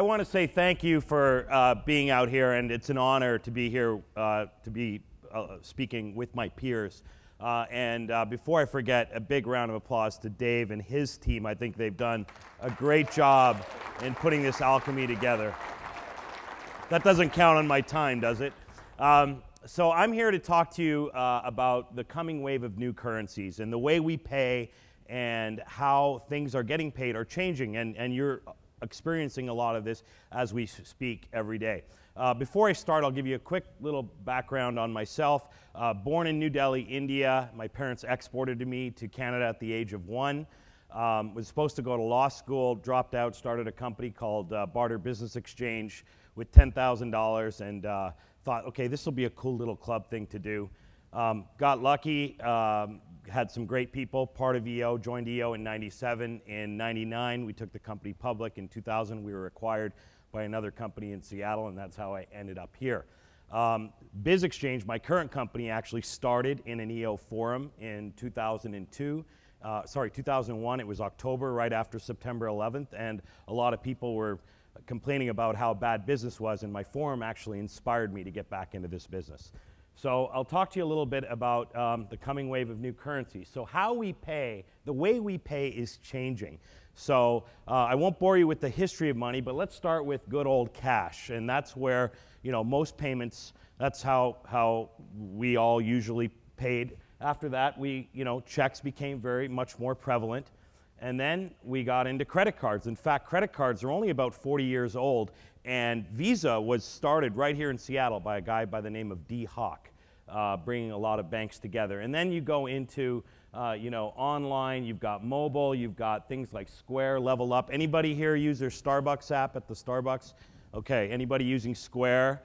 want to say thank you for being out here, and it's an honor to be here speaking with my peers. Before I forget, a big round of applause to Dave and his team. I think they've done a great job in putting this alchemy together. That doesn't count on my time, does it? So I'm here to talk to you about the coming wave of new currencies and the way we pay and how things are getting paid are changing, and you're experiencing a lot of this as we speak every day. Before I start, I'll give you a quick little background on myself. Born in New Delhi, India. My parents exported me to Canada at the age of 1. Was supposed to go to law school, dropped out, started a company called Barter Business Exchange with $10,000 and thought, okay, this will be a cool little club thing to do. Got lucky, had some great people, part of EO, joined EO in 97. In 99, we took the company public. In 2000, we were acquired by another company in Seattle, and that's how I ended up here. Biz Exchange, my current company, actually started in an EO forum in 2002. 2001, it was October, right after September 11th, and a lot of people were complaining about how bad business was, and my forum actually inspired me to get back into this business. So I'll talk to you a little bit about the coming wave of new currencies. So how we pay, the way we pay is changing. So I won't bore you with the history of money, but let's start with good old cash. And that's where, you know, most payments, that's how we all usually paid. After that, checks became very much more prevalent. And then we got into credit cards. In fact, credit cards are only about 40 years old, and Visa was started right here in Seattle by a guy by the name of D. Hawk, bringing a lot of banks together. And then you go into, online, you've got mobile, you've got things like Square, Level Up. Anybody here use their Starbucks app at the Starbucks? Okay, anybody using Square?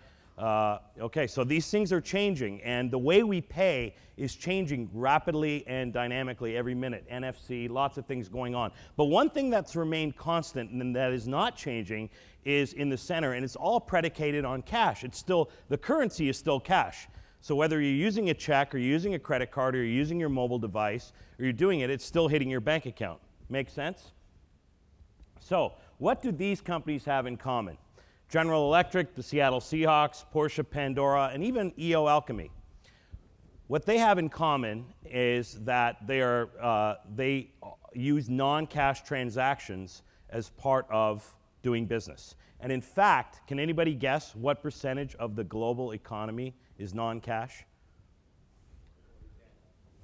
Okay, so these things are changing, and the way we pay is changing rapidly and dynamically every minute. NFC, lots of things going on. But one thing that's remained constant and that is not changing is in the center, and it's all predicated on cash. It's still, the currency is still cash. So whether you're using a check or you're using a credit card or you're using your mobile device or you're doing it, it's still hitting your bank account. Make sense? So what do these companies have in common? General Electric, the Seattle Seahawks, Porsche, Pandora, and even EO Alchemy. What they have in common is that they use non-cash transactions as part of doing business. And in fact, can anybody guess what percentage of the global economy is non-cash?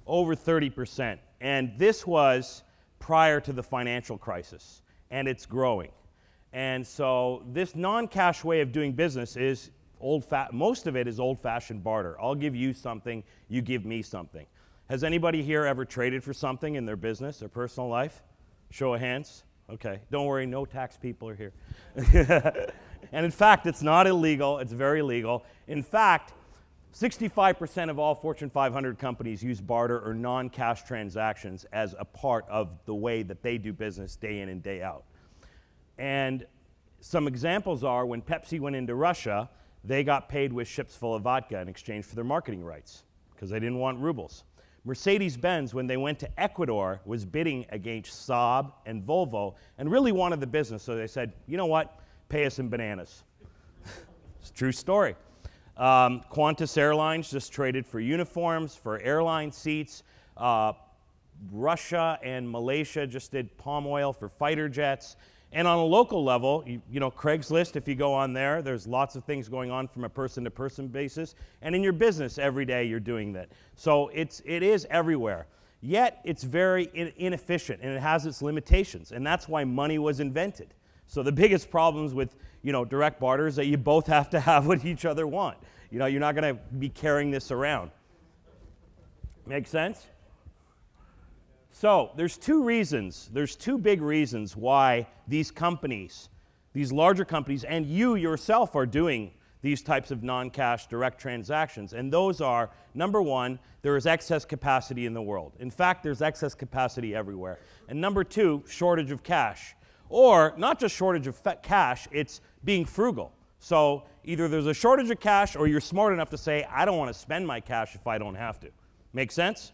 Over 30%. And this was prior to the financial crisis, and it's growing. And so this non-cash way of doing business is most of it is old-fashioned barter. I'll give you something, you give me something. Has anybody here ever traded for something in their business or personal life? Show of hands. Okay, don't worry, no tax people are here. And in fact, it's not illegal, it's very legal. In fact, 65% of all Fortune 500 companies use barter or non-cash transactions as a part of the way that they do business day in and day out. And some examples are when Pepsi went into Russia, they got paid with ships full of vodka in exchange for their marketing rights because they didn't want rubles. Mercedes-Benz, when they went to Ecuador, was bidding against Saab and Volvo and really wanted the business. So they said, you know what, pay us in bananas. It's a true story. Qantas Airlines just traded for uniforms, for airline seats. Russia and Malaysia just did palm oil for fighter jets. And on a local level, you know, Craigslist, if you go on there, there's lots of things going on from a person-to-person basis. And in your business, every day you're doing that. So it is everywhere. Yet, it's very inefficient, and it has its limitations. And that's why money was invented. So the biggest problems with, direct barter is that you both have to have what each other want. You know, you're not going to be carrying this around. Make sense? So there's two big reasons why these companies, these larger companies, and you yourself are doing these types of non-cash direct transactions. And those are, number one, there is excess capacity in the world. In fact, there's excess capacity everywhere. And number two, shortage of cash. Or not just shortage of cash, it's being frugal. So either there's a shortage of cash or you're smart enough to say, I don't want to spend my cash if I don't have to. Make sense?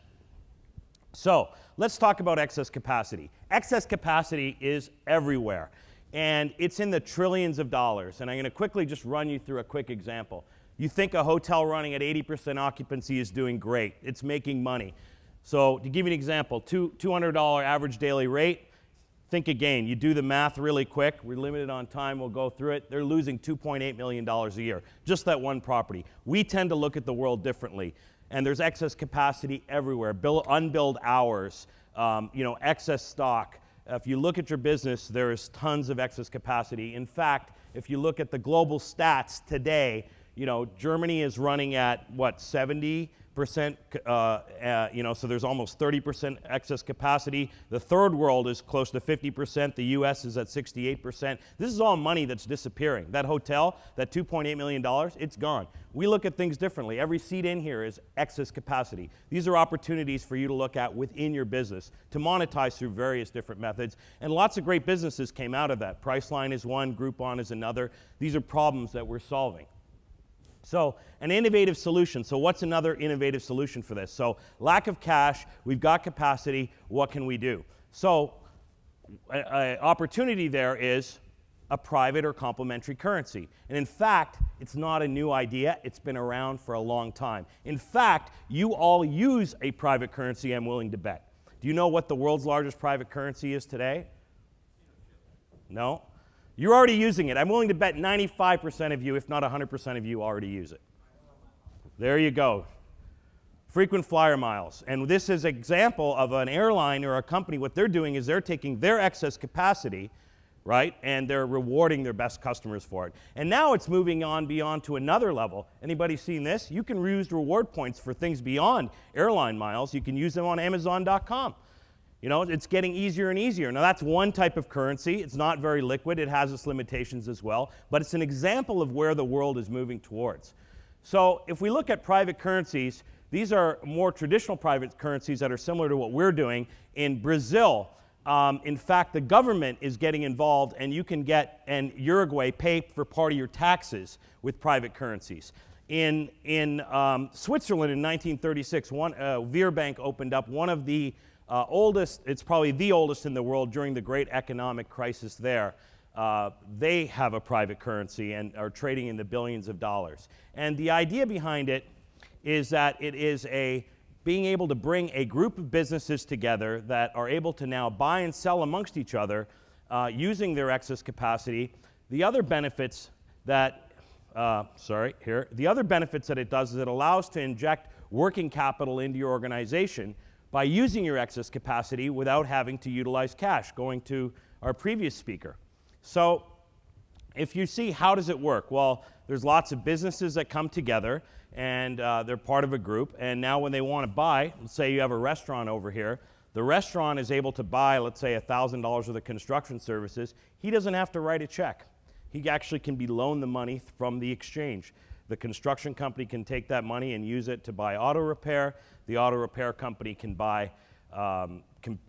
So let's talk about excess capacity. Excess capacity is everywhere. and it's in the trillions of dollars. And I'm going to quickly just run you through a quick example. You think a hotel running at 80% occupancy is doing great. It's making money. So to give you an example, $200 average daily rate. Think again, you do the math really quick. We're limited on time, we'll go through it. They're losing $2.8 million a year, just that one property. We tend to look at the world differently, and there's excess capacity everywhere, unbilled hours, excess stock. If you look at your business, there is tons of excess capacity. In fact, if you look at the global stats today, Germany is running at, what, 70%? So there's almost 30% excess capacity. The third world is close to 50%. The US is at 68%. This is all money that's disappearing. That hotel, that $2.8 million, it's gone. We look at things differently. Every seat in here is excess capacity. These are opportunities for you to look at within your business to monetize through various different methods. And lots of great businesses came out of that. Priceline is one, Groupon is another. These are problems that we're solving. So an innovative solution. So what's another innovative solution for this? So lack of cash, we've got capacity, what can we do? So an opportunity there is a private or complementary currency. And in fact, it's not a new idea, it's been around for a long time. In fact, you all use a private currency, I'm willing to bet. Do you know what the world's largest private currency is today? No? You're already using it. I'm willing to bet 95% of you, if not 100% of you, already use it. There you go. Frequent flyer miles. And this is an example of an airline or a company. What they're doing is they're taking their excess capacity, right, and they're rewarding their best customers for it. And now it's moving on beyond to another level. Anybody seen this? You can use reward points for things beyond airline miles. You can use them on Amazon.com. It's getting easier and easier. Now, that's one type of currency. It's not very liquid. It has its limitations as well. But it's an example of where the world is moving towards. So if we look at private currencies, these are more traditional private currencies that are similar to what we're doing. In Brazil, in fact, the government is getting involved, and you can get, and Uruguay, pay for part of your taxes with private currencies. In Switzerland in 1936, Veerbank opened up one of the oldest, it's probably the oldest in the world during the great economic crisis there. They have a private currency and are trading in the billions of dollars. And the idea behind it is that it is being able to bring a group of businesses together that are able to now buy and sell amongst each other using their excess capacity. The other benefits that, the other benefits that it does is it allows to inject working capital into your organization by using your excess capacity without having to utilize cash, going to our previous speaker. So if you see, how does it work? Well, there's lots of businesses that come together, and they're part of a group, and now when they want to buy, let's say you have a restaurant over here, the restaurant is able to buy, let's say, $1,000 worth of construction services. He doesn't have to write a check. He actually can be loaned the money from the exchange. The construction company can take that money and use it to buy auto repair. The auto repair company can buy,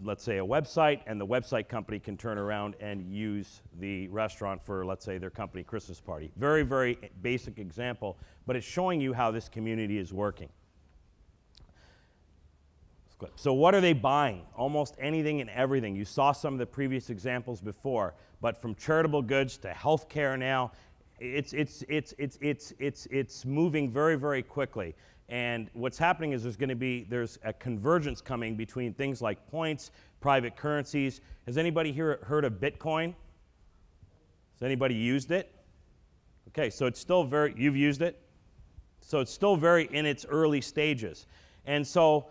let's say, a website, and the website company can turn around and use the restaurant for, let's say, their company Christmas party. Very, very basic example, but it's showing you how this community is working. So what are they buying? Almost anything and everything. You saw some of the previous examples before, but from charitable goods to healthcare now, it's moving very, very quickly. And what's happening is there's a convergence coming between things like points, private currencies. Has anybody here heard of Bitcoin? Has anybody used it? Okay, so it's still you've used it? So it's still very in its early stages. And so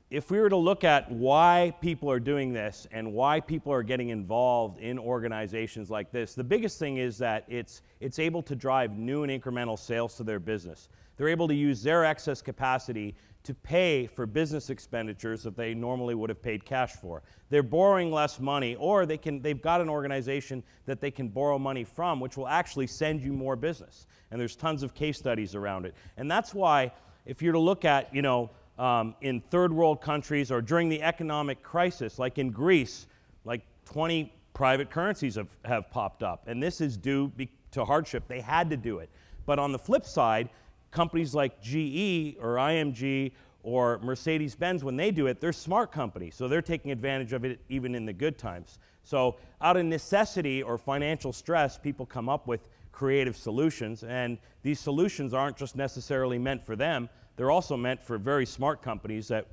if we were to look at why people are doing this and why people are getting involved in organizations like this, the biggest thing is that it's able to drive new and incremental sales to their business. They're able to use their excess capacity to pay for business expenditures that they normally would have paid cash for. They're borrowing less money, or they've got an organization that they can borrow money from, which will actually send you more business. And there's tons of case studies around it. And that's why, if you're to look at, in third world countries or during the economic crisis, like in Greece, like 20 private currencies have popped up. And this is due to hardship. They had to do it. But on the flip side, companies like GE or IMG or Mercedes-Benz, when they do it, they're smart companies, so they're taking advantage of it even in the good times. So out of necessity or financial stress, people come up with creative solutions, and these solutions aren't just necessarily meant for them, they're also meant for very smart companies that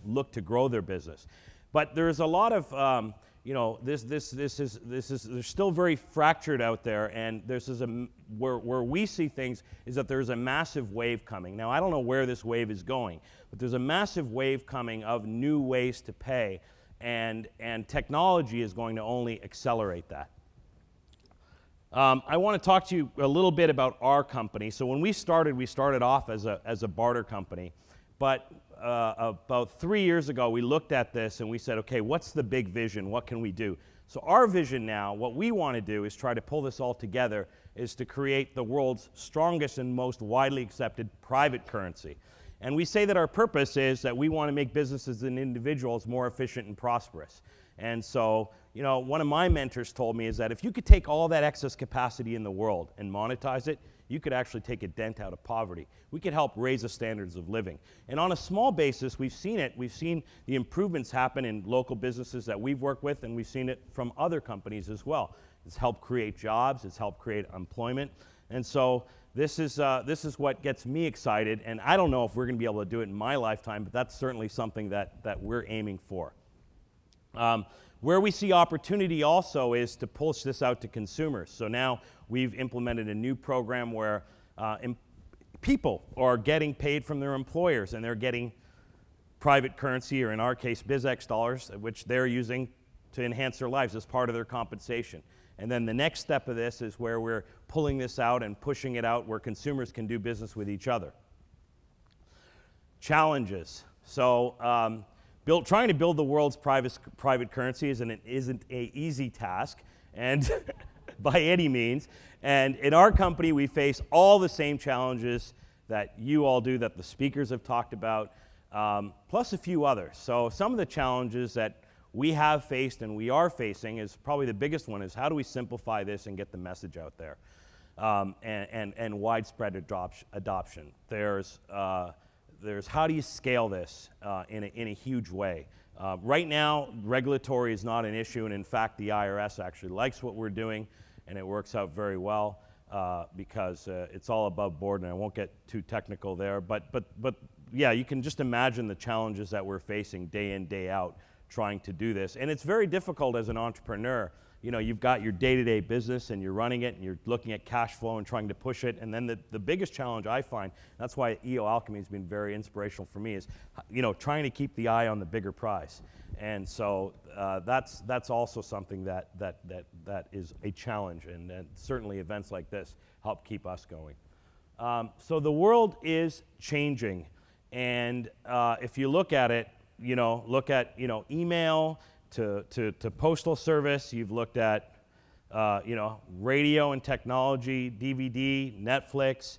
look to grow their business. But there's a lot of, you know, there's still very fractured out there, and where we see things is that there's a massive wave coming. Now, I don't know where this wave is going, but there's a massive wave coming of new ways to pay, and technology is going to only accelerate that. I want to talk to you a little bit about our company. So when we started off as a barter company, but about 3 years ago, we looked at this and we said, okay, what's the big vision? What can we do? So our vision now, what we want to do is try to pull this all together, is to create the world's strongest and most widely accepted private currency. And we say that our purpose is that we want to make businesses and individuals more efficient and prosperous. And so, you know, one of my mentors told me is that if you could take all that excess capacity in the world and monetize it, you could actually take a dent out of poverty. We could help raise the standards of living. And on a small basis, we've seen it. We've seen the improvements happen in local businesses that we've worked with, and we've seen it from other companies as well. It's helped create jobs. It's helped create employment. And so this is what gets me excited. And I don't know if we're going to be able to do it in my lifetime, but that's certainly something that we're aiming for. Where we see opportunity also is to push this out to consumers. So now we've implemented a new program where people are getting paid from their employers, and they're getting private currency, or in our case, BizX dollars, which they're using to enhance their lives as part of their compensation. And then the next step of this is where we're pulling this out and pushing it out where consumers can do business with each other. Challenges. So trying to build the world's private currency isn't an easy task, and by any means. And in our company, we face all the same challenges that you all do, that the speakers have talked about, plus a few others. So some of the challenges that we have faced and we are facing is probably the biggest one is how do we simplify this and get the message out there, and widespread adoption. There's how do you scale this in a huge way. Right now, regulatory is not an issue, and in fact, the IRS actually likes what we're doing, and it works out very well because it's all above board, and I won't get too technical there. But yeah, you can just imagine the challenges that we're facing day in, day out trying to do this. And it's very difficult as an entrepreneur. You know, you've got your day-to-day business and you're running it and you're looking at cash flow and trying to push it. And then the biggest challenge I find, that's why EO Alchemy has been very inspirational for me, is, you know, trying to keep the eye on the bigger prize. And so that's also something that is a challenge, and certainly events like this help keep us going. So the world is changing, and if you look at it, look at email to postal service. You've looked at radio and technology, DVD, Netflix.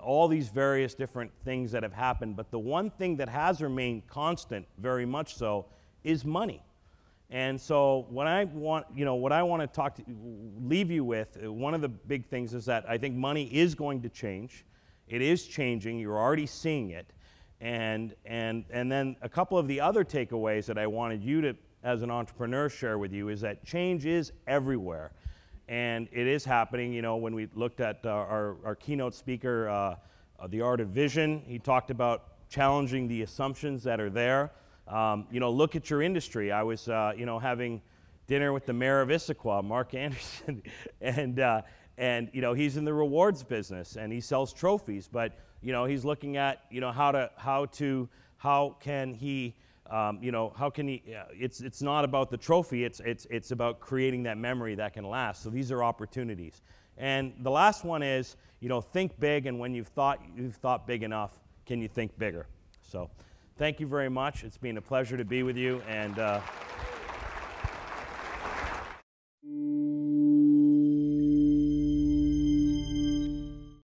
All these various different things that have happened. But the one thing that has remained constant, very much so, is money. And so what I want to leave you with, one of the big things is that I think money is going to change. It is changing. You're already seeing it. And then a couple of the other takeaways that I wanted you to, as an entrepreneur, share with you is that change is everywhere. And it is happening. When we looked at our keynote speaker, The Art of Vision, he talked about challenging the assumptions that are there. Look at your industry. I was, having dinner with the mayor of Issaquah, Mark Anderson, and he's in the rewards business and he sells trophies, but he's looking at how can he it's not about the trophy, it's about creating that memory that can last. So these are opportunities. And the last one is, think big, and when you've thought big enough, can you think bigger? So thank you very much. It's been a pleasure to be with you, and